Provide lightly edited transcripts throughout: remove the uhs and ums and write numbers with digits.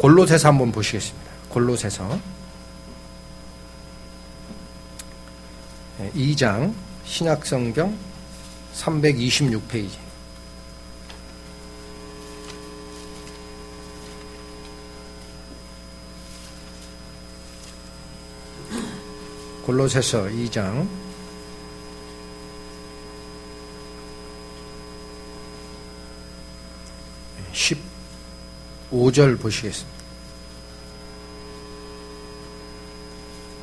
골로새서 한번 보시겠습니다. 골로새서 2장 신약성경 326페이지. 골로새서 2장 15절 보시겠습니다.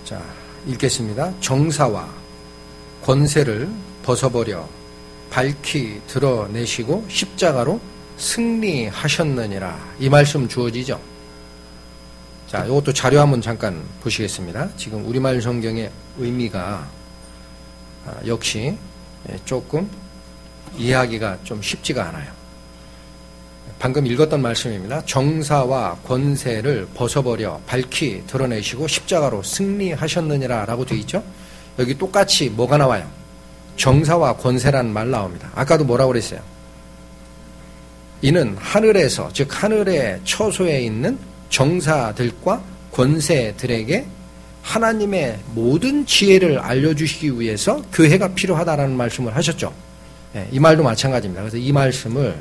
자, 읽겠습니다. 정사와 권세를 벗어버려 밝히 드러내시고 십자가로 승리하셨느니라. 이 말씀 주어지죠. 자, 이것도 자료 한번 잠깐 보시겠습니다. 지금 우리말 성경의 의미가 역시 조금 이해하기가 좀 쉽지가 않아요. 방금 읽었던 말씀입니다. 정사와 권세를 벗어버려 밝히 드러내시고 십자가로 승리하셨느니라 라고 되어 있죠. 여기 똑같이 뭐가 나와요? 정사와 권세라는 말 나옵니다. 아까도 뭐라고 그랬어요? 이는 하늘에서, 즉 하늘의 처소에 있는 정사들과 권세들에게 하나님의 모든 지혜를 알려주시기 위해서 교회가 필요하다라는 말씀을 하셨죠. 이 말도 마찬가지입니다. 그래서 이 말씀을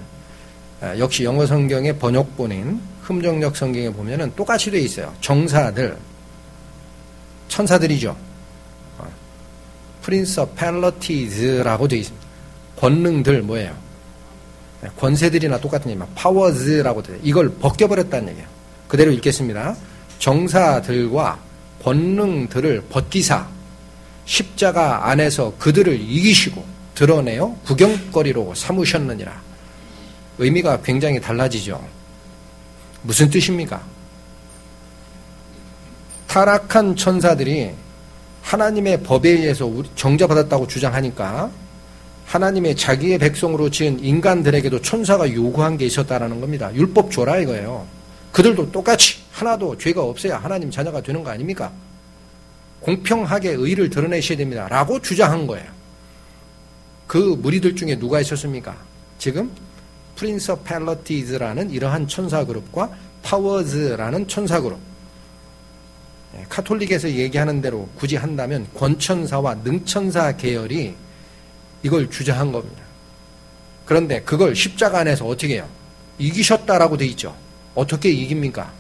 역시 영어 성경의 번역본인 흠정역 성경에 보면은 똑같이 되어 있어요. 정사들, 천사들이죠. principalities라고 되어 있습니다. 권능들 뭐예요? 권세들이나 똑같은 얘기입니다. powers라고 되어 있어요. 이걸 벗겨버렸다는 얘기예요. 그대로 읽겠습니다. 정사들과 권능들을 벗기사 십자가 안에서 그들을 이기시고 드러내어 구경거리로 삼으셨느니라. 의미가 굉장히 달라지죠. 무슨 뜻입니까? 타락한 천사들이 하나님의 법에 의해서 정죄받았다고 주장하니까 하나님의 자기의 백성으로 지은 인간들에게도 천사가 요구한 게 있었다라는 겁니다. 율법 줘라 이거예요. 그들도 똑같이 하나도 죄가 없어야 하나님 자녀가 되는 거 아닙니까? 공평하게 의를 드러내셔야 됩니다. 라고 주장한 거예요. 그 무리들 중에 누가 있었습니까? 지금 principalities라는 이러한 천사 그룹과 powers라는 천사 그룹. 카톨릭에서 얘기하는 대로 굳이 한다면 권천사와 능천사 계열이 이걸 주장한 겁니다. 그런데 그걸 십자가 안에서 어떻게 해요? 이기셨다라고 돼 있죠. 어떻게 이깁니까?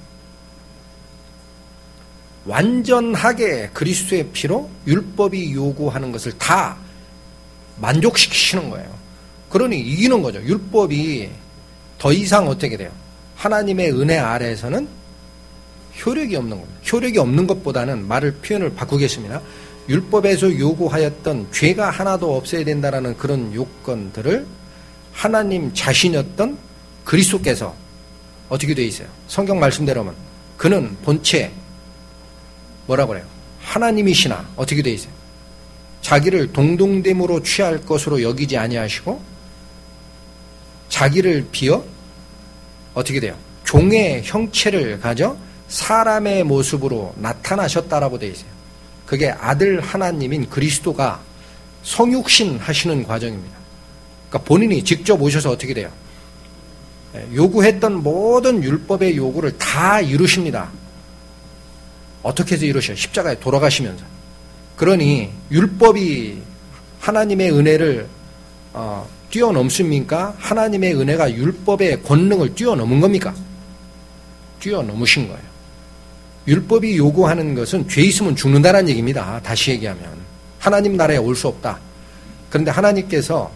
완전하게 그리스도의 피로 율법이 요구하는 것을 다 만족시키시는 거예요. 그러니 이기는 거죠. 율법이 더 이상 어떻게 돼요? 하나님의 은혜 아래에서는 효력이 없는 겁니다. 효력이 없는 것보다는 표현을 바꾸겠습니다. 율법에서 요구하였던 죄가 하나도 없어야 된다라는 그런 요건들을 하나님 자신이었던 그리스도께서 어떻게 되어 있어요? 성경 말씀대로면 그는 본체 뭐라고 그래요? 하나님이시나 어떻게 되어 있어요? 자기를 동등됨으로 취할 것으로 여기지 아니하시고 자기를 비어 어떻게 돼요? 종의 형체를 가져 사람의 모습으로 나타나셨다라고 되어 있어요. 그게 아들 하나님인 그리스도가 성육신 하시는 과정입니다. 그러니까 본인이 직접 오셔서 어떻게 돼요? 요구했던 모든 율법의 요구를 다 이루십니다. 어떻게 해서 이루셔요? 십자가에 돌아가시면서. 그러니 율법이 하나님의 은혜를 뛰어넘습니까? 하나님의 은혜가 율법의 권능을 뛰어넘은 겁니까? 뛰어넘으신 거예요. 율법이 요구하는 것은 죄 있으면 죽는다는 얘기입니다. 다시 얘기하면 하나님 나라에 올 수 없다. 그런데 하나님께서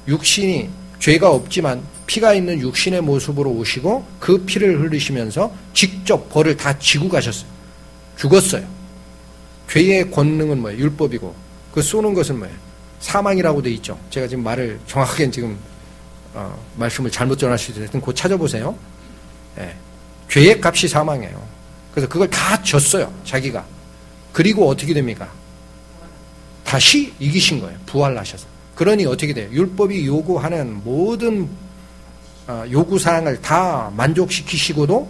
육신이 죄가 없지만 피가 있는 육신의 모습으로 오시고 그 피를 흘리시면서 직접 벌을 다 지고 가셨어요. 죽었어요. 죄의 권능은 뭐예요? 율법이고 그 쏘는 것은 뭐예요? 사망이라고 돼 있죠. 제가 지금 말을 정확하게 지금 말씀을 잘못 전할 수도 있어요. 곧 찾아보세요. 예. 죄의 값이 사망이에요. 그래서 그걸 다 졌어요. 자기가. 그리고 어떻게 됩니까? 다시 이기신 거예요. 부활하셔서. 그러니 어떻게 돼요? 율법이 요구하는 모든 요구사항을 다 만족시키시고도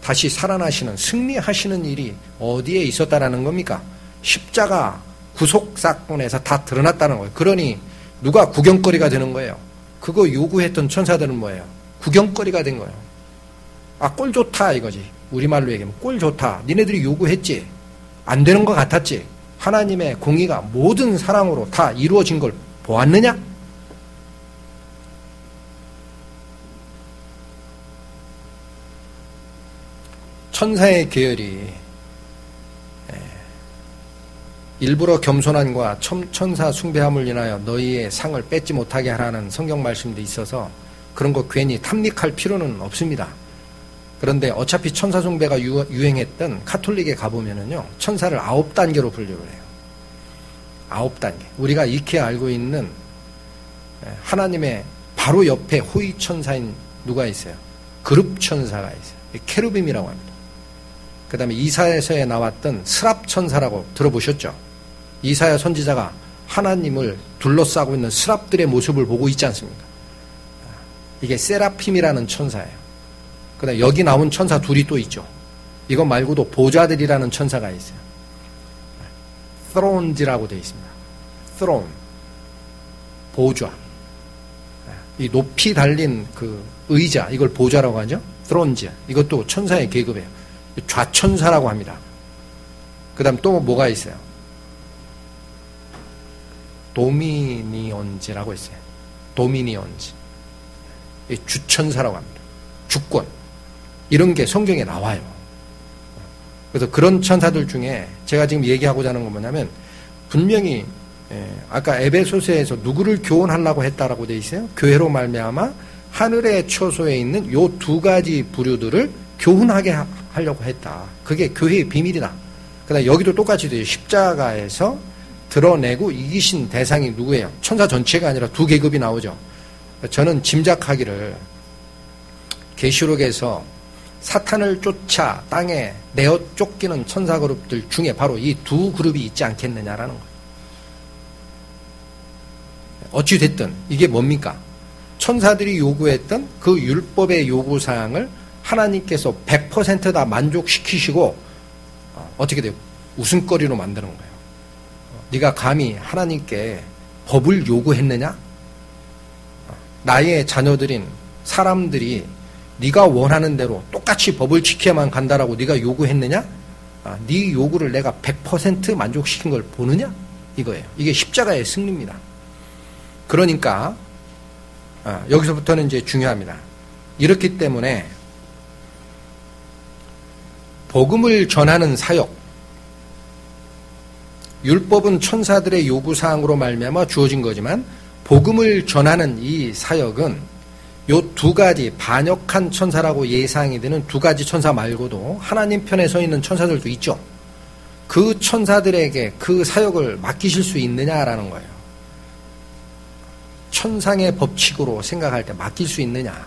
다시 살아나시는 승리하시는 일이 어디에 있었다라는 겁니까? 십자가 구속사건에서 다 드러났다는 거예요. 그러니 누가 구경거리가 되는 거예요? 그거 요구했던 천사들은 뭐예요? 구경거리가 된 거예요. 아, 꼴 좋다 이거지. 우리말로 얘기하면 꼴 좋다. 니네들이 요구했지. 안 되는 것 같았지. 하나님의 공의가 모든 사랑으로 다 이루어진 걸 보았느냐? 천사의 계열이 일부러 겸손함과 천사 숭배함을 인하여 너희의 상을 뺏지 못하게 하라는 성경 말씀도 있어서 그런 거 괜히 탐닉할 필요는 없습니다. 그런데 어차피 천사 숭배가 유행했던 카톨릭에 가보면은요, 천사를 9단계로 분류를 해요. 9단계. 우리가 익히 알고 있는 하나님의 바로 옆에 호위 천사인 누가 있어요? 그룹 천사가 있어요. 케루빔이라고 합니다. 그 다음에 이사야서에 나왔던 스랍 천사라고 들어보셨죠? 이사야 선지자가 하나님을 둘러싸고 있는 스랍들의 모습을 보고 있지 않습니까? 이게 세라핌이라는 천사예요. 그 다음에 여기 나온 천사 둘이 또 있죠. 이거 말고도 보좌들이라는 천사가 있어요. thrones라고 되어 있습니다. throne. 보좌. 이 높이 달린 그 의자, 이걸 보좌라고 하죠. thrones. 이것도 천사의 계급이에요. 좌천사라고 합니다. 그 다음 또 뭐가 있어요? 도미니온즈라고 있어요. 도미니온즈. 주천사라고 합니다. 주권. 이런 게 성경에 나와요. 그래서 그런 천사들 중에 제가 지금 얘기하고자 하는 건 뭐냐면 분명히 아까 에베소서에서 누구를 교훈하려고 했다라고 돼 있어요. 교회로 말미암아 하늘의 처소에 있는 요 두 가지 부류들을 교훈하게 하려고 했다. 그게 교회의 비밀이다. 그다음 여기도 똑같이 돼요. 십자가에서 드러내고 이기신 대상이 누구예요? 천사 전체가 아니라 두 계급이 나오죠. 저는 짐작하기를 계시록에서 사탄을 쫓아 땅에 내어 쫓기는 천사 그룹들 중에 바로 이 두 그룹이 있지 않겠느냐라는 거예요. 어찌됐든 이게 뭡니까? 천사들이 요구했던 그 율법의 요구사항을 하나님께서 100% 다 만족시키시고 어떻게 돼요? 웃음거리로 만드는 거예요. 네가 감히 하나님께 법을 요구했느냐? 나의 자녀들인 사람들이 네가 원하는 대로 똑같이 법을 지켜야만 간다라고 네가 요구했느냐? 네 요구를 내가 100% 만족시킨 걸 보느냐? 이거예요. 이게 십자가의 승리입니다. 그러니까 여기서부터는 이제 중요합니다. 이렇기 때문에 복음을 전하는 사역, 율법은 천사들의 요구사항으로 말미암아 주어진 거지만 복음을 전하는 이 사역은 요 두 가지 반역한 천사라고 예상이 되는 두 가지 천사 말고도 하나님 편에 서 있는 천사들도 있죠. 그 천사들에게 그 사역을 맡기실 수 있느냐라는 거예요. 천상의 법칙으로 생각할 때 맡길 수 있느냐.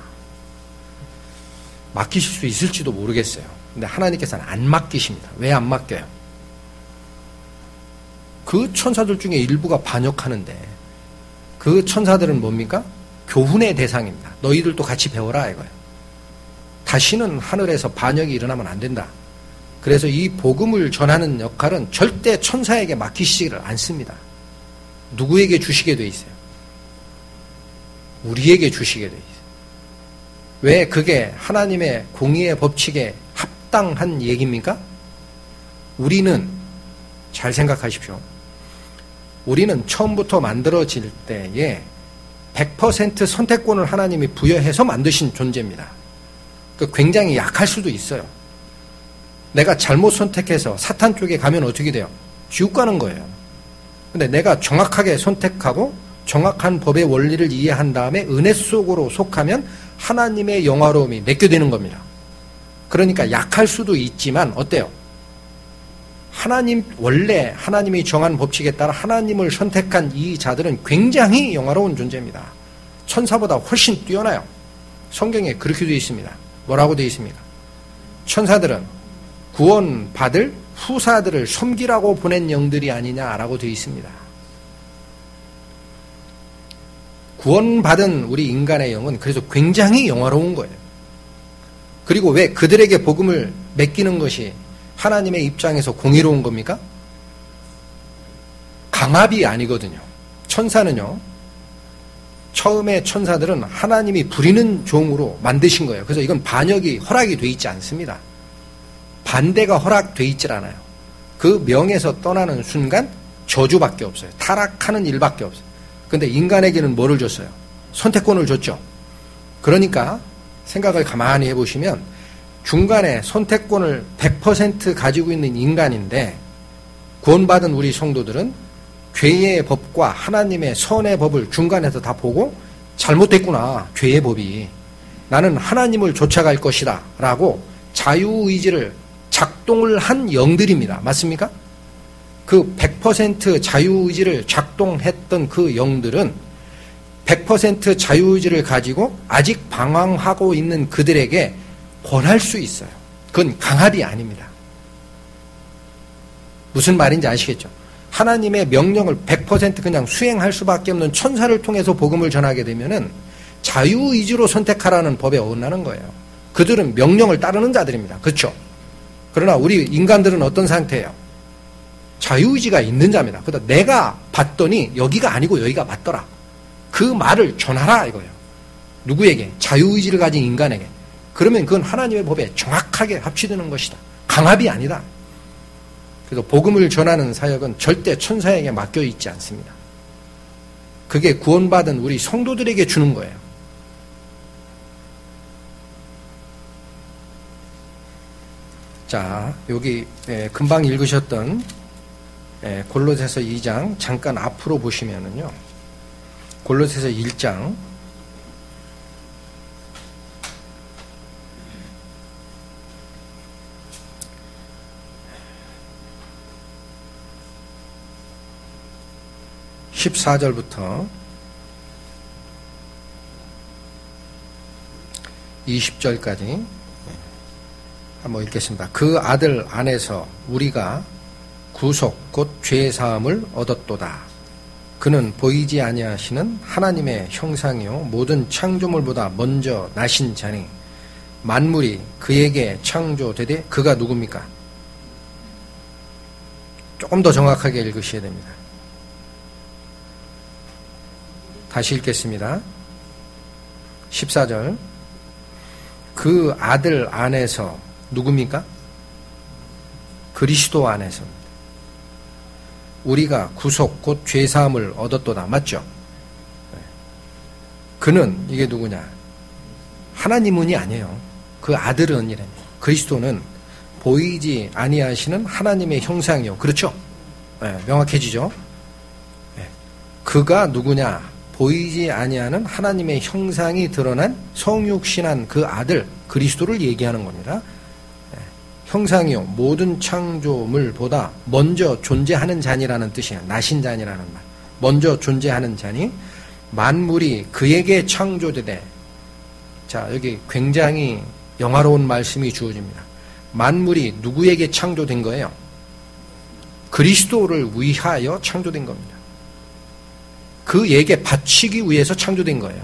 맡기실 수 있을지도 모르겠어요. 근데 하나님께서는 안 맡기십니다. 왜 안 맡겨요? 그 천사들 중에 일부가 반역하는데 그 천사들은 뭡니까? 교훈의 대상입니다. 너희들도 같이 배워라 이거예요. 다시는 하늘에서 반역이 일어나면 안 된다. 그래서 이 복음을 전하는 역할은 절대 천사에게 맡기시지를 않습니다. 누구에게 주시게 돼 있어요? 우리에게 주시게 돼 있어요. 왜 그게 하나님의 공의의 법칙에 합당한 얘기입니까? 우리는 잘 생각하십시오. 우리는 처음부터 만들어질 때에 100% 선택권을 하나님이 부여해서 만드신 존재입니다. 굉장히 약할 수도 있어요. 내가 잘못 선택해서 사탄 쪽에 가면 어떻게 돼요? 지옥 가는 거예요. 근데 내가 정확하게 선택하고 정확한 법의 원리를 이해한 다음에 은혜 속으로 속하면 하나님의 영화로움이 내게 되는 겁니다. 그러니까 약할 수도 있지만 어때요? 원래 하나님이 정한 법칙에 따라 하나님을 선택한 이 자들은 굉장히 영화로운 존재입니다. 천사보다 훨씬 뛰어나요. 성경에 그렇게 되어 있습니다. 뭐라고 되어 있습니까? 천사들은 구원받을 후사들을 섬기라고 보낸 영들이 아니냐라고 되어 있습니다. 구원받은 우리 인간의 영은 그래서 굉장히 영화로운 거예요. 그리고 왜 그들에게 복음을 맡기는 것이 하나님의 입장에서 공의로운 겁니까? 강압이 아니거든요. 천사는요, 처음에 천사들은 하나님이 부리는 종으로 만드신 거예요. 그래서 이건 반역이 허락이 돼 있지 않습니다. 반대가 허락돼 있질 않아요. 그 명에서 떠나는 순간 저주밖에 없어요. 타락하는 일밖에 없어요. 근데 인간에게는 뭐를 줬어요? 선택권을 줬죠. 그러니까 생각을 가만히 해보시면 중간에 선택권을 100% 가지고 있는 인간인데 구원받은 우리 성도들은 죄의 법과 하나님의 선의 법을 중간에서 다 보고 잘못됐구나. 죄의 법이. 나는 하나님을 쫓아갈 것이다. 라고 자유의지를 작동을 한 영들입니다. 맞습니까? 그 100% 자유의지를 작동했던 그 영들은 100% 자유의지를 가지고 아직 방황하고 있는 그들에게 권할 수 있어요. 그건 강압이 아닙니다. 무슨 말인지 아시겠죠? 하나님의 명령을 100% 그냥 수행할 수밖에 없는 천사를 통해서 복음을 전하게 되면은 자유의지로 선택하라는 법에 어긋나는 거예요. 그들은 명령을 따르는 자들입니다. 그렇죠? 그러나 우리 인간들은 어떤 상태예요? 자유의지가 있는 자입니다. 그러다 내가 봤더니 여기가 아니고 여기가 맞더라. 그 말을 전하라 이거예요. 누구에게? 자유의지를 가진 인간에게. 그러면 그건 하나님의 법에 정확하게 합치되는 것이다. 강압이 아니다. 그래서 복음을 전하는 사역은 절대 천사에게 맡겨 있지 않습니다. 그게 구원받은 우리 성도들에게 주는 거예요. 자, 여기 금방 읽으셨던 골로새서 2장 잠깐 앞으로 보시면은요. 골로새서 1장 14절부터 20절까지 한번 읽겠습니다. 그 아들 안에서 우리가 구속 곧 죄사함을 얻었도다. 그는 보이지 아니하시는 하나님의 형상이요 모든 창조물보다 먼저 나신 자니 만물이 그에게 창조되되 그가 누굽니까? 조금 더 정확하게 읽으셔야 됩니다. 다시 읽겠습니다. 14절. 그 아들 안에서 누굽니까? 그리스도 안에서입니다. 우리가 구속 곧 죄사함을 얻었도다. 맞죠? 그는 이게 누구냐? 하나님은이 아니에요. 그 아들은 이래요. 그리스도는 보이지 아니하시는 하나님의 형상이요. 그렇죠? 네, 명확해지죠? 네. 그가 누구냐? 보이지 아니하는 하나님의 형상이 드러난 성육신한 그 아들 그리스도를 얘기하는 겁니다. 형상이요 모든 창조물보다 먼저 존재하는 자니라는 뜻이에요. 나신 자니라는 말. 먼저 존재하는 자니 만물이 그에게 창조되되. 자, 여기 굉장히 영화로운 말씀이 주어집니다. 만물이 누구에게 창조된 거예요? 그리스도를 위하여 창조된 겁니다. 그에게 바치기 위해서 창조된 거예요.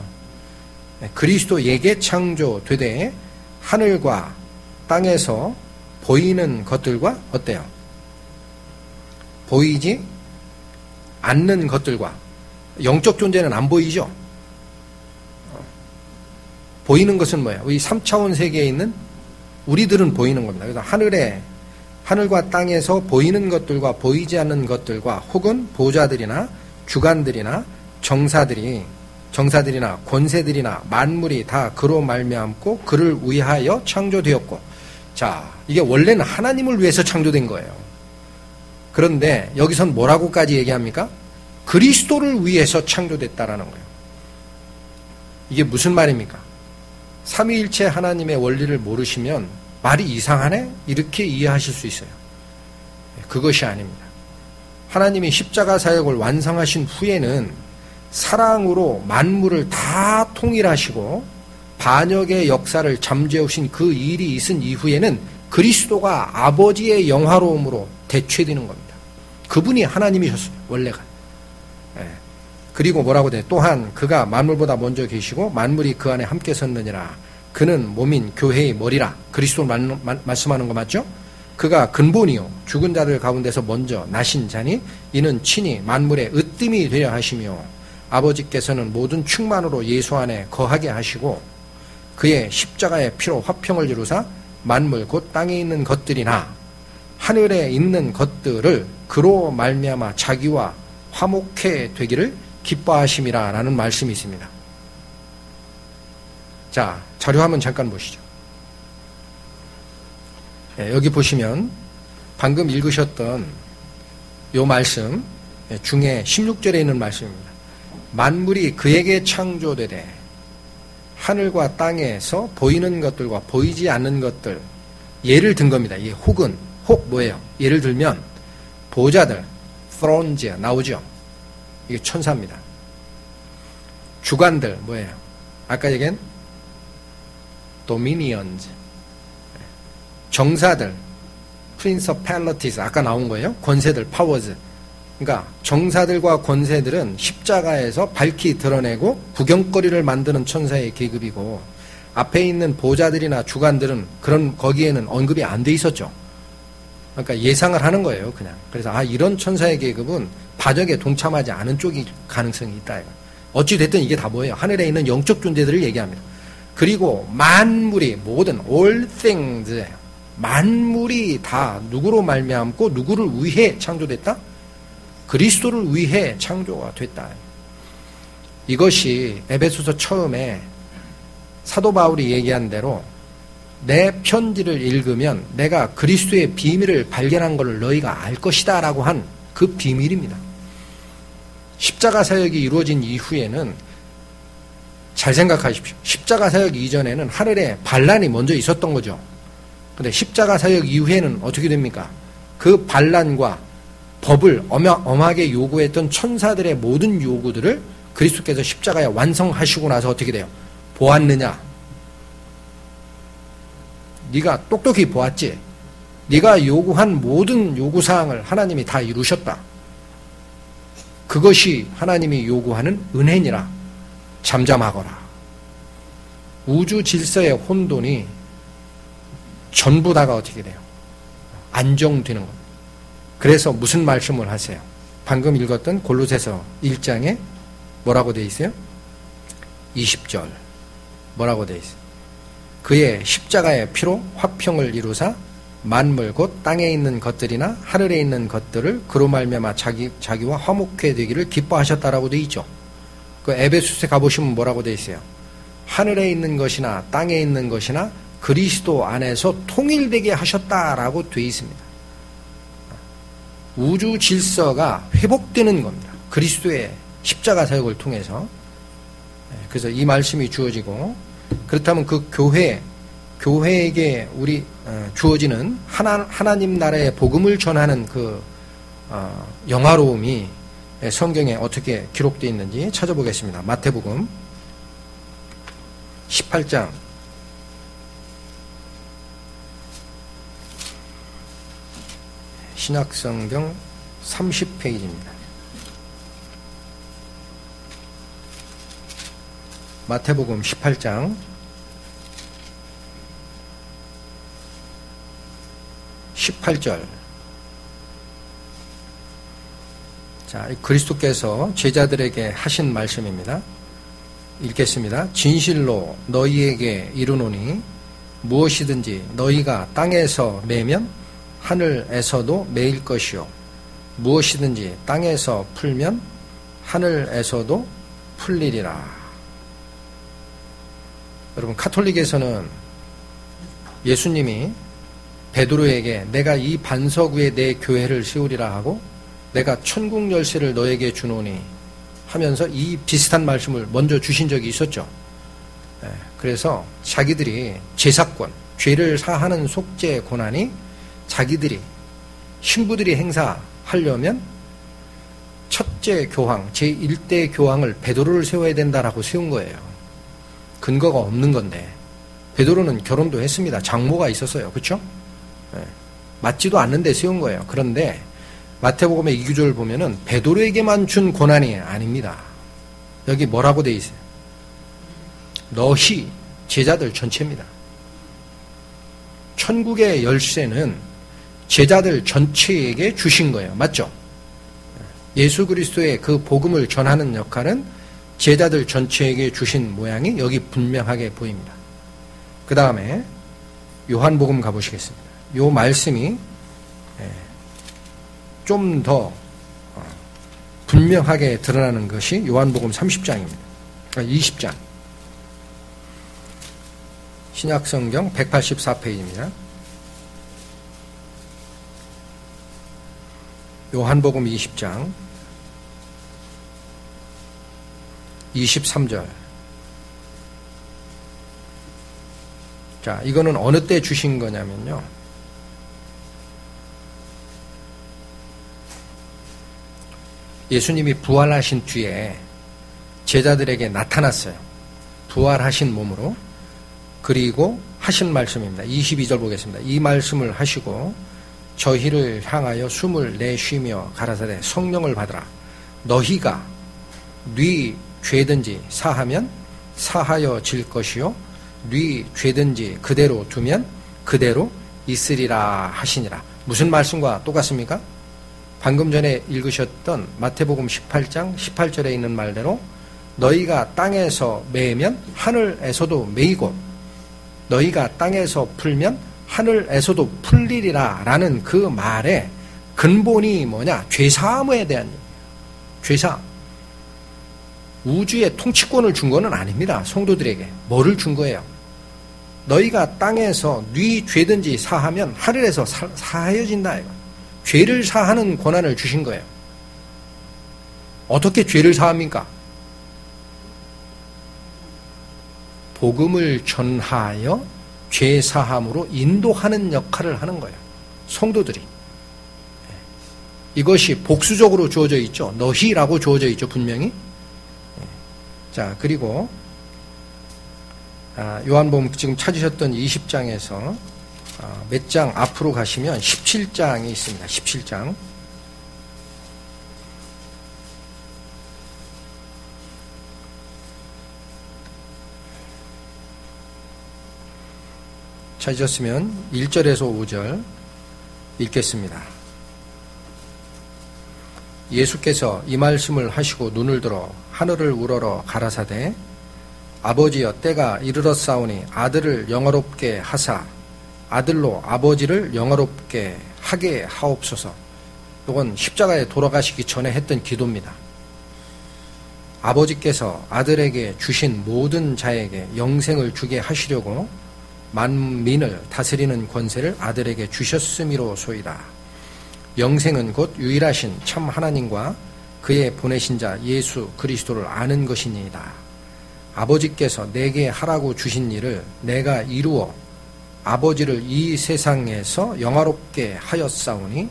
그리스도에게 창조되되 하늘과 땅에서 보이는 것들과 어때요? 보이지 않는 것들과 영적 존재는 안 보이죠? 보이는 것은 뭐예요? 이 3차원 세계에 있는 우리들은 보이는 겁니다. 그래서 하늘과 땅에서 보이는 것들과 보이지 않는 것들과 혹은 보좌들이나 주관들이나 정사들이나 권세들이나 만물이 다 그로 말미암고 그를 위하여 창조되었고. 자, 이게 원래는 하나님을 위해서 창조된 거예요. 그런데 여기선 뭐라고까지 얘기합니까? 그리스도를 위해서 창조됐다라는 거예요. 이게 무슨 말입니까? 삼위일체 하나님의 원리를 모르시면 말이 이상하네? 이렇게 이해하실 수 있어요. 그것이 아닙니다. 하나님이 십자가 사역을 완성하신 후에는 사랑으로 만물을 다 통일하시고 반역의 역사를 잠재우신 그 일이 있은 이후에는 그리스도가 아버지의 영화로움으로 대체되는 겁니다. 그분이 하나님이셨어요. 원래가. 그리고 뭐라고 돼? 또한 그가 만물보다 먼저 계시고 만물이 그 안에 함께 섰느니라. 그는 몸인 교회의 머리라. 그리스도를 말씀하는 거 맞죠? 그가 근본이요 죽은 자들 가운데서 먼저 나신 자니 이는 친히 만물의 으뜸이 되려 하시며 아버지께서는 모든 충만으로 예수 안에 거하게 하시고 그의 십자가의 피로 화평을 이루사 만물 곧 땅에 있는 것들이나 하늘에 있는 것들을 그로 말미암아 자기와 화목해 되기를 기뻐하심이라 라는 말씀이 있습니다. 자, 자료화면 잠깐 보시죠. 여기 보시면 방금 읽으셨던 요 말씀 중에 16절에 있는 말씀입니다. 만물이 그에게 창조되되 하늘과 땅에서 보이는 것들과 보이지 않는 것들, 예를 든 겁니다. 이 혹은 혹 뭐예요? 예를 들면 보좌들, thrones 나오죠. 이게 천사입니다. 주관들 뭐예요? 아까 얘기한 dominions, 정사들, principalities 아까 나온 거예요. 권세들, powers. 그러니까 정사들과 권세들은 십자가에서 밝히 드러내고 구경거리를 만드는 천사의 계급이고 앞에 있는 보좌들이나 주관들은 그런 거기에는 언급이 안 돼 있었죠. 그러니까 예상을 하는 거예요, 그냥. 그래서 이런 천사의 계급은 반역에 동참하지 않은 쪽이 가능성이 있다. 어찌 됐든 이게 다 뭐예요? 하늘에 있는 영적 존재들을 얘기합니다. 그리고 만물이 모든 all things 만물이 다 누구로 말미암고 누구를 위해 창조됐다? 그리스도를 위해 창조가 됐다. 이것이 에베소서 처음에 사도 바울이 얘기한 대로 내 편지를 읽으면 내가 그리스도의 비밀을 발견한 것을 너희가 알 것이다 라고 한 그 비밀입니다. 십자가 사역이 이루어진 이후에는 잘 생각하십시오. 십자가 사역 이전에는 하늘에 반란이 먼저 있었던 거죠. 근데 십자가 사역 이후에는 어떻게 됩니까? 그 반란과 법을 엄하게 요구했던 천사들의 모든 요구들을 그리스도께서 십자가에 완성하시고 나서 어떻게 돼요? 보았느냐? 네가 똑똑히 보았지? 네가 요구한 모든 요구사항을 하나님이 다 이루셨다. 그것이 하나님이 요구하는 은혜니라. 잠잠하거라. 우주 질서의 혼돈이 전부 다가 어떻게 돼요? 안정되는 겁니다. 그래서 무슨 말씀을 하세요? 방금 읽었던 골로새서 1장에 뭐라고 되어 있어요? 20절 뭐라고 되어 있어요? 그의 십자가의 피로 화평을 이루사 만물 곧 땅에 있는 것들이나 하늘에 있는 것들을 그로 말미암아 자기와 화목해 되기를 기뻐하셨다라고 되어 있죠. 그 에베소서에 가보시면 뭐라고 되어 있어요? 하늘에 있는 것이나 땅에 있는 것이나 그리스도 안에서 통일되게 하셨다라고 되어 있습니다. 우주 질서가 회복되는 겁니다. 그리스도의 십자가 사역을 통해서. 그래서 이 말씀이 주어지고, 그렇다면 그 교회에게 우리 주어지는 하나님 나라의 복음을 전하는 그 영화로움이 성경에 어떻게 기록되어 있는지 찾아보겠습니다. 마태복음 18장 신약성경 30페이지입니다. 마태복음 18장 18절. 자, 그리스도께서 제자들에게 하신 말씀입니다. 읽겠습니다. 진실로 너희에게 이르노니 무엇이든지 너희가 땅에서 매면 하늘에서도 매일 것이요 무엇이든지 땅에서 풀면 하늘에서도 풀리리라. 여러분, 카톨릭에서는 예수님이 베드로에게 내가 이 반석 위에 내 교회를 세우리라 하고 내가 천국 열쇠를 너에게 주노니 하면서 이 비슷한 말씀을 먼저 주신 적이 있었죠. 그래서 자기들이 제사권, 죄를 사하는 속죄 고난이 자기들이 신부들이 행사하려면 첫째 교황, 제1대 교황을 베드로를 세워야 된다라고 세운 거예요. 근거가 없는 건데 베드로는 결혼도 했습니다. 장모가 있었어요. 그렇죠? 맞지도 않는데 세운 거예요. 그런데 마태복음의 이 구절을 보면은 베드로에게만 준 고난이 아닙니다. 여기 뭐라고 돼 있어요? 너희 제자들 전체입니다. 천국의 열쇠는 제자들 전체에게 주신 거예요. 맞죠? 예수 그리스도의 그 복음을 전하는 역할은 제자들 전체에게 주신 모양이 여기 분명하게 보입니다. 그 다음에 요한복음 가보시겠습니다. 요 말씀이 좀 더 분명하게 드러나는 것이 요한복음 30장입니다. 20장. 신약성경 184페이지입니다. 요한복음 20장 23절. 자, 이거는 어느 때 주신 거냐면요. 예수님이 부활하신 뒤에 제자들에게 나타났어요. 부활하신 몸으로. 그리고 하신 말씀입니다. 22절 보겠습니다. 이 말씀을 하시고 저희를 향하여 숨을 내쉬며 가라사대 성령을 받으라. 너희가 네 죄든지 사하면 사하여질 것이요 네 죄든지 그대로 두면 그대로 있으리라 하시니라. 무슨 말씀과 똑같습니까? 방금 전에 읽으셨던 마태복음 18장 18절에 있는 말대로 너희가 땅에서 매면 하늘에서도 매이고 너희가 땅에서 풀면 하늘에서도 풀리리라 라는 그 말의 근본이 뭐냐? 죄사함에 대한 얘기예요. 죄사함. 우주의 통치권을 준 거는 아닙니다. 성도들에게. 뭐를 준 거예요? 너희가 땅에서 네 죄든지 사하면 하늘에서 사하여진다. 이거. 죄를 사하는 권한을 주신 거예요. 어떻게 죄를 사합니까? 복음을 전하여 죄 사함으로 인도하는 역할을 하는 거예요. 성도들이. 이것이 복수적으로 주어져 있죠. 너희라고 주어져 있죠. 분명히. 자, 그리고 요한복음 지금 찾으셨던 20장에서 몇 장 앞으로 가시면 17장이 있습니다. 17장. 찾으셨으면 1절에서 5절 읽겠습니다. 예수께서 이 말씀을 하시고 눈을 들어 하늘을 우러러 가라사대 아버지여 때가 이르렀사오니 아들을 영화롭게 하사 아들로 아버지를 영화롭게 하게 하옵소서. 이건 십자가에 돌아가시기 전에 했던 기도입니다. 아버지께서 아들에게 주신 모든 자에게 영생을 주게 하시려고 만민을 다스리는 권세를 아들에게 주셨음이로소이다. 영생은 곧 유일하신 참 하나님과 그의 보내신 자 예수 그리스도를 아는 것이니이다. 아버지께서 내게 하라고 주신 일을 내가 이루어 아버지를 이 세상에서 영화롭게 하였사오니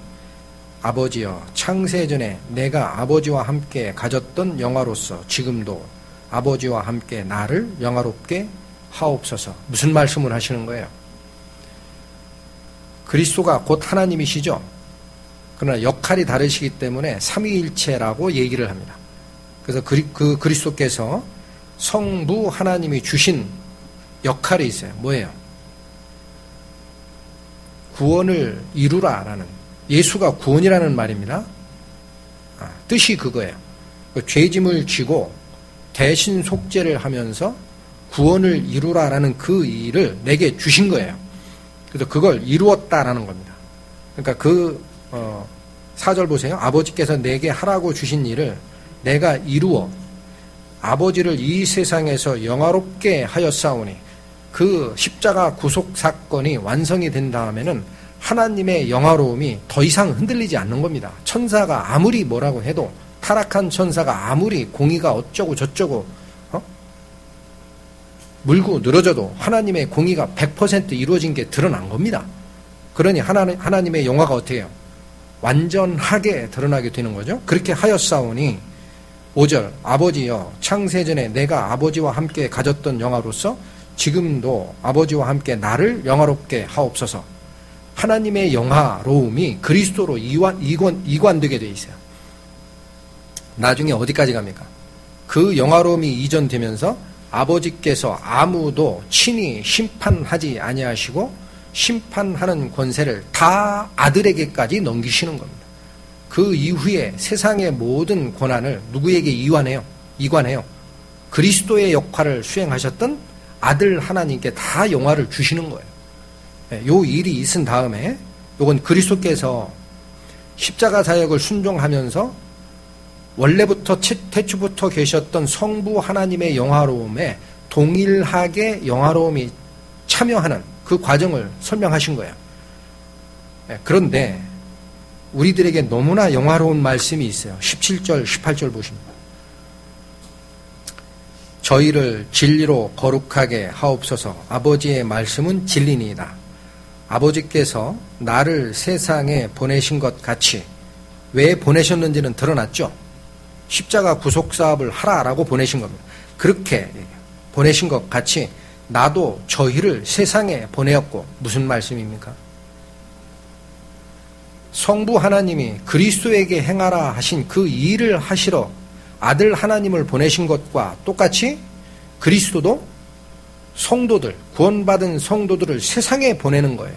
아버지여 창세전에 내가 아버지와 함께 가졌던 영화로서 지금도 아버지와 함께 나를 영화롭게 하옵소서. 무슨 말씀을 하시는 거예요? 그리스도가 곧 하나님이시죠. 그러나 역할이 다르시기 때문에 삼위일체라고 얘기를 합니다. 그래서 그 그리스도께서 성부 하나님이 주신 역할이 있어요. 뭐예요? 구원을 이루라라는, 예수가 구원이라는 말입니다. 뜻이 그거예요. 죄짐을 지고 대신 속죄를 하면서 구원을 이루라라는 그 일을 내게 주신 거예요. 그래서 그걸 이루었다라는 겁니다. 그러니까 4절 보세요. 아버지께서 내게 하라고 주신 일을 내가 이루어 아버지를 이 세상에서 영화롭게 하였사오니, 그 십자가 구속 사건이 완성이 된 다음에는 하나님의 영화로움이 더 이상 흔들리지 않는 겁니다. 천사가 아무리 뭐라고 해도, 타락한 천사가 아무리 공의가 어쩌고 저쩌고 물고 늘어져도 하나님의 공의가 100% 이루어진 게 드러난 겁니다. 그러니 하나님의 영화가 어떻게 해요? 완전하게 드러나게 되는 거죠. 그렇게 하였사오니 5절 아버지여 창세전에 내가 아버지와 함께 가졌던 영화로서 지금도 아버지와 함께 나를 영화롭게 하옵소서. 하나님의 영화로움이 그리스도로 이관되게 되어 있어요. 나중에 어디까지 갑니까? 그 영화로움이 이전되면서 아버지께서 아무도 친히 심판하지 아니하시고 심판하는 권세를 다 아들에게까지 넘기시는 겁니다. 그 이후에 세상의 모든 권한을 누구에게 이관해요? 그리스도의 역할을 수행하셨던 아들 하나님께 다 영화를 주시는 거예요. 요 일이 있은 다음에 요건 그리스도께서 십자가 사역을 순종하면서 원래부터 태초부터 계셨던 성부 하나님의 영화로움에 동일하게 영화로움이 참여하는 그 과정을 설명하신 거예요. 그런데 우리들에게 너무나 영화로운 말씀이 있어요. 17절, 18절 보십니다. 저희를 진리로 거룩하게 하옵소서. 아버지의 말씀은 진리니이다. 아버지께서 나를 세상에 보내신 것 같이 왜 보내셨는지는 드러났죠. 십자가 구속사업을 하라라고 보내신 겁니다. 그렇게 보내신 것 같이 나도 저희를 세상에 보내었고, 무슨 말씀입니까? 성부 하나님이 그리스도에게 행하라 하신 그 일을 하시러 아들 하나님을 보내신 것과 똑같이 그리스도도 성도들, 구원받은 성도들을 세상에 보내는 거예요.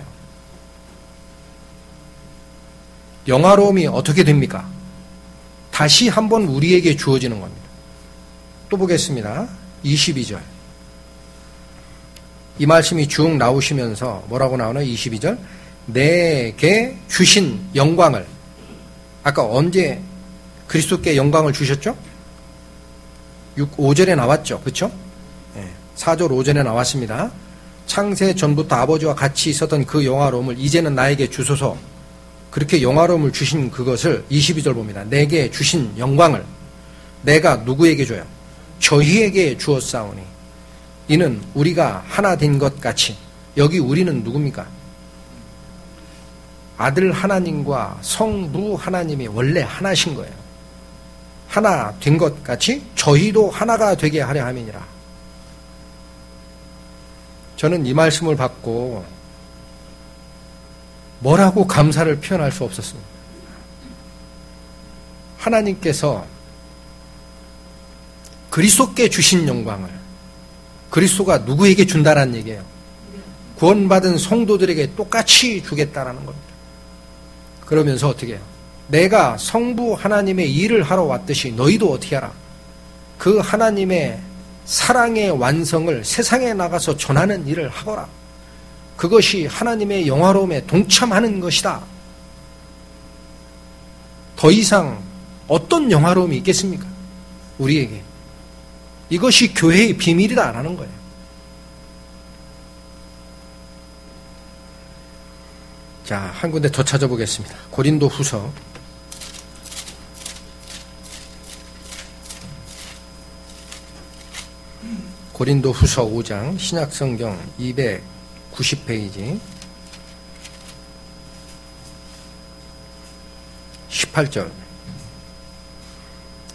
영화로움이 어떻게 됩니까? 다시 한번 우리에게 주어지는 겁니다. 또 보겠습니다. 22절. 이 말씀이 쭉 나오시면서 뭐라고 나오나요? 22절. 내게 주신 영광을, 아까 언제 그리스도께 영광을 주셨죠? 5절에 나왔죠. 그렇죠? 4절 5절에 나왔습니다. 창세 전부터 아버지와 같이 있었던 그 영화로움을 이제는 나에게 주소서. 그렇게 영화로움을 주신 그것을 22절 봅니다. 내게 주신 영광을 내가 누구에게 줘요? 저희에게 주었사오니 이는 우리가 하나 된 것 같이. 여기 우리는 누굽니까? 아들 하나님과 성부 하나님이 원래 하나신 거예요. 하나 된 것 같이 저희도 하나가 되게 하려 함이니라. 저는 이 말씀을 받고 뭐라고 감사를 표현할 수 없었습니다. 하나님께서 그리스도께 주신 영광을 그리스도가 누구에게 준다는 얘기예요. 구원받은 성도들에게 똑같이 주겠다라는 겁니다. 그러면서 어떻게 해요? 내가 성부 하나님의 일을 하러 왔듯이 너희도 어떻게 하라? 그 하나님의 사랑의 완성을 세상에 나가서 전하는 일을 하거라. 그것이 하나님의 영화로움에 동참하는 것이다. 더 이상 어떤 영화로움이 있겠습니까? 우리에게. 이것이 교회의 비밀이다라는 거예요. 자, 한 군데 더 찾아보겠습니다. 고린도 후서. 고린도 후서 5장, 신약성경 290페이지 18절.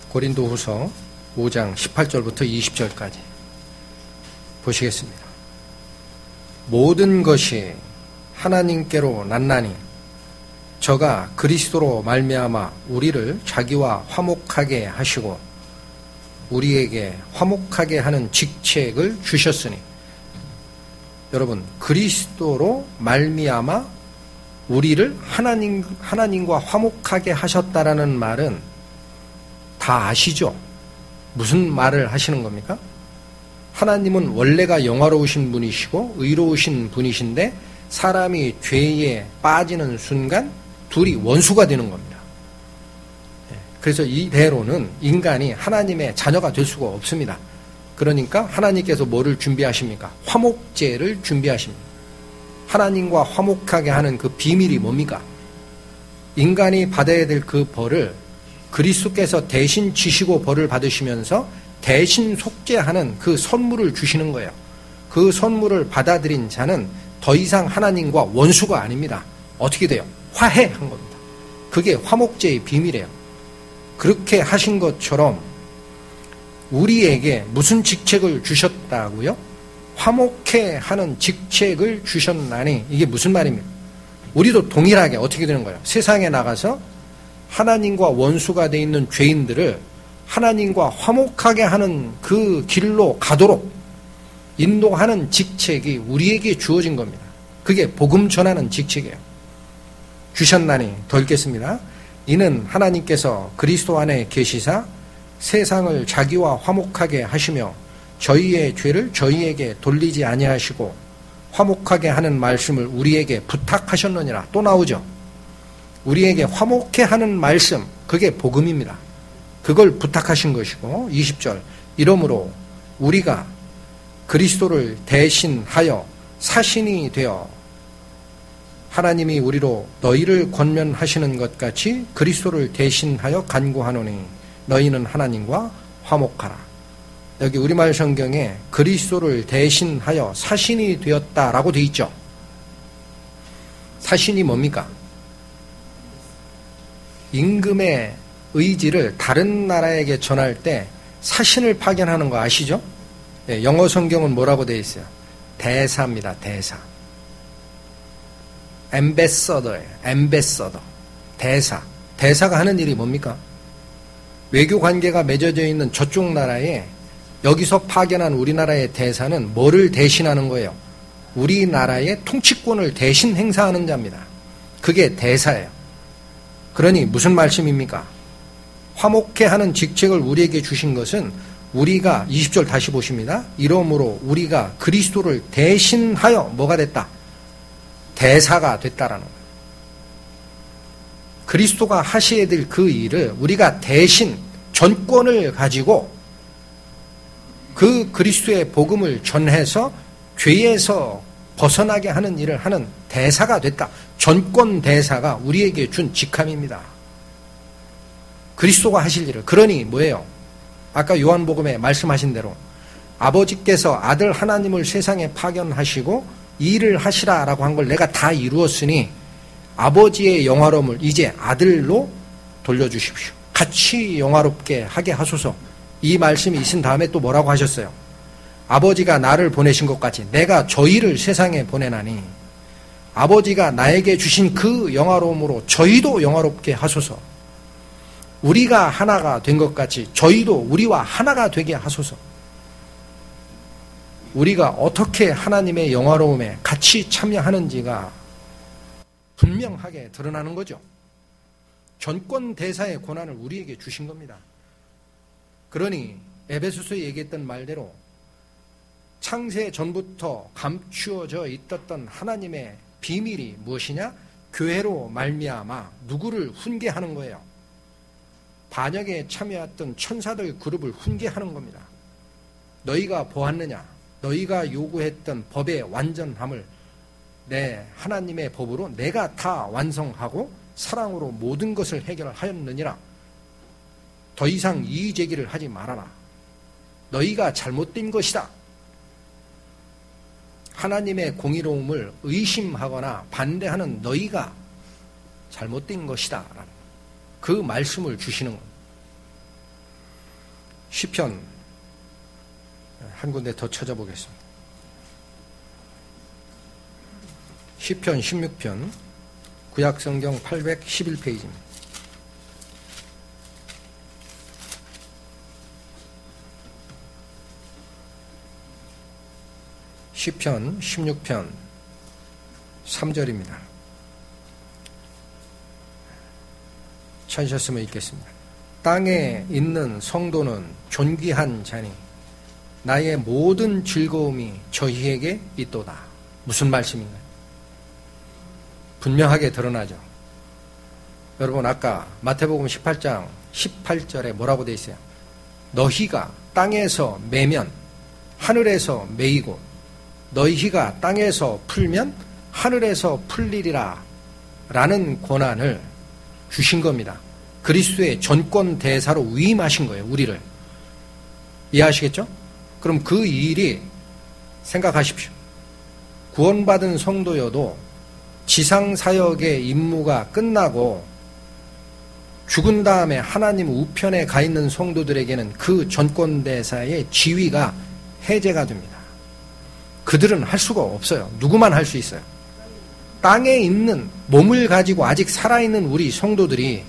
고린도 후서 5장 18절부터 20절까지 보시겠습니다. 모든 것이 하나님께로 났나니 저가 그리스도로 말미암아 우리를 자기와 화목하게 하시고 우리에게 화목하게 하는 직책을 주셨으니. 여러분, 그리스도로 말미암아 우리를 하나님과 화목하게 하셨다라는 말은 다 아시죠? 무슨 말을 하시는 겁니까? 하나님은 원래가 영화로우신 분이시고 의로우신 분이신데 사람이 죄에 빠지는 순간 둘이 원수가 되는 겁니다. 그래서 이대로는 인간이 하나님의 자녀가 될 수가 없습니다. 그러니까 하나님께서 뭐를 준비하십니까? 화목제를 준비하십니다. 하나님과 화목하게 하는 그 비밀이 뭡니까? 인간이 받아야 될 그 벌을 그리스도께서 대신 지시고 벌을 받으시면서 대신 속죄하는 그 선물을 주시는 거예요. 그 선물을 받아들인 자는 더 이상 하나님과 원수가 아닙니다. 어떻게 돼요? 화해한 겁니다. 그게 화목제의 비밀이에요. 그렇게 하신 것처럼 우리에게 무슨 직책을 주셨다고요? 화목해 하는 직책을 주셨나니. 이게 무슨 말입니까? 우리도 동일하게 어떻게 되는 거예요? 세상에 나가서 하나님과 원수가 되어 있는 죄인들을 하나님과 화목하게 하는 그 길로 가도록 인도하는 직책이 우리에게 주어진 겁니다. 그게 복음 전하는 직책이에요. 주셨나니. 더 읽겠습니다. 이는 하나님께서 그리스도 안에 계시사 세상을 자기와 화목하게 하시며 저희의 죄를 저희에게 돌리지 아니하시고 화목하게 하는 말씀을 우리에게 부탁하셨느니라. 또 나오죠. 우리에게 화목해 하는 말씀, 그게 복음입니다. 그걸 부탁하신 것이고 20절 이러므로 우리가 그리스도를 대신하여 사신이 되어 하나님이 우리로 너희를 권면하시는 것 같이 그리스도를 대신하여 간구하노니 너희는 하나님과 화목하라. 여기 우리말 성경에 그리스도를 대신하여 사신이 되었다라고 되어 있죠. 사신이 뭡니까? 임금의 의지를 다른 나라에게 전할 때 사신을 파견하는 거 아시죠? 네, 영어 성경은 뭐라고 되어 있어요? 대사입니다. 대사. 엠베서더예요. 엠베서더. 대사. 대사가 하는 일이 뭡니까? 외교 관계가 맺어져 있는 저쪽 나라에 여기서 파견한 우리나라의 대사는 뭐를 대신하는 거예요? 우리나라의 통치권을 대신 행사하는 자입니다. 그게 대사예요. 그러니 무슨 말씀입니까? 화목해 하는 직책을 우리에게 주신 것은 우리가 20절 다시 보십니다. 이러므로 우리가 그리스도를 대신하여 뭐가 됐다? 대사가 됐다라는 거예요. 그리스도가 하셔야 될 그 일을 우리가 대신 전권을 가지고 그 그리스도의 복음을 전해서 죄에서 벗어나게 하는 일을 하는 대사가 됐다. 전권 대사가 우리에게 준 직함입니다. 그리스도가 하실 일을. 그러니 뭐예요? 아까 요한복음에 말씀하신 대로 아버지께서 아들 하나님을 세상에 파견하시고 이 일을 하시라라고 한 걸 내가 다 이루었으니 아버지의 영화로움을 이제 아들로 돌려주십시오. 같이 영화롭게 하게 하소서. 이 말씀이 있은 다음에 또 뭐라고 하셨어요? 아버지가 나를 보내신 것 같이 내가 저희를 세상에 보내나니 아버지가 나에게 주신 그 영화로움으로 저희도 영화롭게 하소서. 우리가 하나가 된 것 같이 저희도 우리와 하나가 되게 하소서. 우리가 어떻게 하나님의 영화로움에 같이 참여하는지가 분명하게 드러나는 거죠. 전권 대사의 권한을 우리에게 주신 겁니다. 그러니 에베소서에 얘기했던 말대로 창세 전부터 감추어져 있었던 하나님의 비밀이 무엇이냐? 교회로 말미암아 누구를 훈계하는 거예요. 반역에 참여했던 천사들 그룹을 훈계하는 겁니다. 너희가 보았느냐? 너희가 요구했던 법의 완전함을 내 하나님의 법으로 내가 다 완성하고 사랑으로 모든 것을 해결하였느니라. 더 이상 이의제기를 하지 말아라. 너희가 잘못된 것이다. 하나님의 공의로움을 의심하거나 반대하는 너희가 잘못된 것이다. 그 말씀을 주시는 겁니다. 시편 한 군데 더 찾아보겠습니다. 시편 16편 구약성경 811페이지입니다. 시편 16편 3절입니다. 찾으셨으면 읽겠습니다. 땅에 있는 성도는 존귀한 자니 나의 모든 즐거움이 저희에게 있도다. 무슨 말씀인가요? 분명하게 드러나죠. 여러분 아까 마태복음 18장 18절에 뭐라고 되어 있어요? 너희가 땅에서 매면 하늘에서 매이고 너희가 땅에서 풀면 하늘에서 풀리리라 라는 권한을 주신 겁니다. 그리스도의 전권 대사로 위임하신 거예요. 우리를. 이해하시겠죠? 그럼 그 일이 생각하십시오. 구원받은 성도여도 지상사역의 임무가 끝나고 죽은 다음에 하나님 우편에 가 있는 성도들에게는 그 전권대사의 지위가 해제가 됩니다. 그들은 할 수가 없어요. 누구만 할 수 있어요. 땅에 있는 몸을 가지고 아직 살아있는 우리 성도들이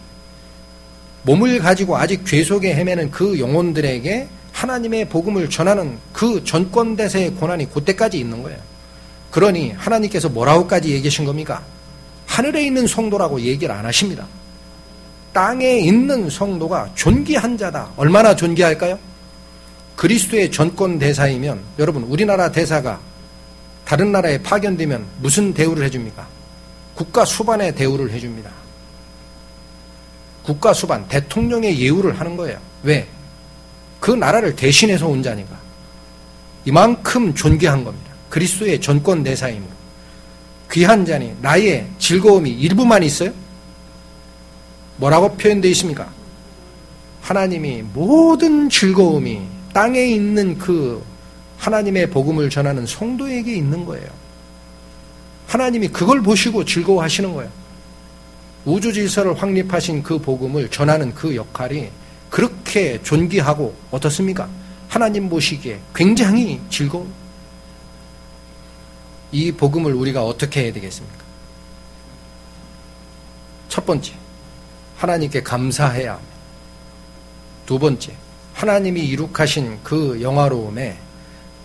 몸을 가지고 아직 죄 속에 헤매는 그 영혼들에게 하나님의 복음을 전하는 그 전권대사의 권한이 그때까지 있는 거예요. 그러니 하나님께서 뭐라고까지 얘기하신 겁니까? 하늘에 있는 성도라고 얘기를 안 하십니다. 땅에 있는 성도가 존귀한 자다. 얼마나 존귀할까요? 그리스도의 전권 대사이면 여러분 우리나라 대사가 다른 나라에 파견되면 무슨 대우를 해줍니까? 국가 수반의 대우를 해줍니다. 국가 수반, 대통령의 예우를 하는 거예요. 왜? 그 나라를 대신해서 온 자니까. 이만큼 존귀한 겁니다. 그리스도의 전권 대사이므로. 귀한 자니 나의 즐거움이 일부만 있어요? 뭐라고 표현되어 있습니까? 하나님이 모든 즐거움이 땅에 있는 그 하나님의 복음을 전하는 성도에게 있는 거예요. 하나님이 그걸 보시고 즐거워하시는 거예요. 우주 질서를 확립하신 그 복음을 전하는 그 역할이 그렇게 존귀하고 어떻습니까? 하나님 보시기에 굉장히 즐거운. 이 복음을 우리가 어떻게 해야 되겠습니까? 첫 번째, 하나님께 감사해야 합니다. 두 번째, 하나님이 이룩하신 그 영화로움에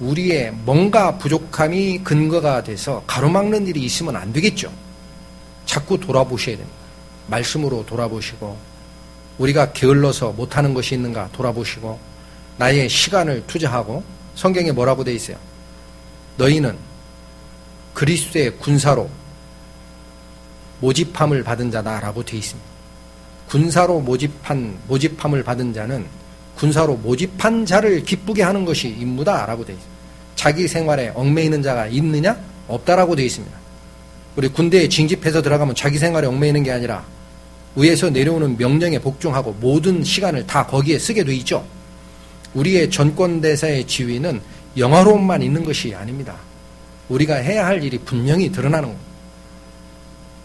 우리의 뭔가 부족함이 근거가 돼서 가로막는 일이 있으면 안 되겠죠. 자꾸 돌아보셔야 됩니다. 말씀으로 돌아보시고 우리가 게을러서 못하는 것이 있는가 돌아보시고 나의 시간을 투자하고 성경에 뭐라고 돼 있어요? 너희는 그리스도의 군사로 모집함을 받은 자다라고 돼 있습니다. 군사로 모집함을 받은 자는 군사로 모집한 자를 기쁘게 하는 것이 임무다라고 돼 있습니다. 자기 생활에 얽매이는 자가 있느냐? 없다라고 돼 있습니다. 우리 군대에 징집해서 들어가면 자기 생활에 얽매이는 게 아니라 위에서 내려오는 명령에 복종하고 모든 시간을 다 거기에 쓰게 돼 있죠. 우리의 전권대사의 지위는 영화로움만 있는 것이 아닙니다. 우리가 해야 할 일이 분명히 드러나는 겁니다.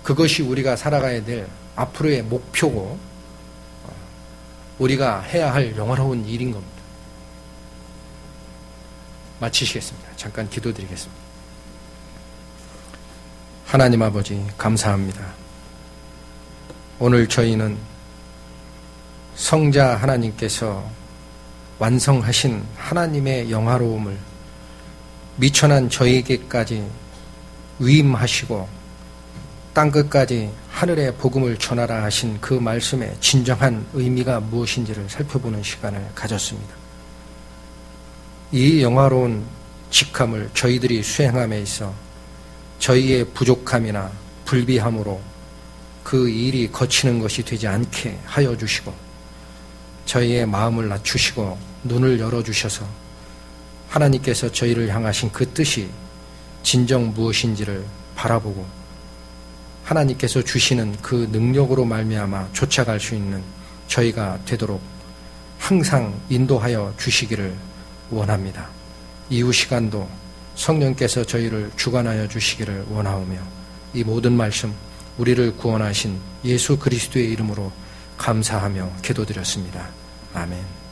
그것이 우리가 살아가야 될 앞으로의 목표고 우리가 해야 할 영화로운 일인 겁니다. 마치시겠습니다. 잠깐 기도드리겠습니다. 하나님 아버지 감사합니다. 오늘 저희는 성자 하나님께서 완성하신 하나님의 영화로움을 미천한 저에게까지 위임하시고 땅끝까지 하늘의 복음을 전하라 하신 그 말씀의 진정한 의미가 무엇인지를 살펴보는 시간을 가졌습니다. 이 영화로운 직함을 저희들이 수행함에 있어 저희의 부족함이나 불비함으로 그 일이 거치는 것이 되지 않게 하여 주시고 저희의 마음을 낮추시고 눈을 열어주셔서 하나님께서 저희를 향하신 그 뜻이 진정 무엇인지를 바라보고 하나님께서 주시는 그 능력으로 말미암아 쫓아갈 수 있는 저희가 되도록 항상 인도하여 주시기를 원합니다. 이후 시간도 성령께서 저희를 주관하여 주시기를 원하오며 이 모든 말씀 우리를 구원하신 예수 그리스도의 이름으로 감사하며 기도드렸습니다. 아멘.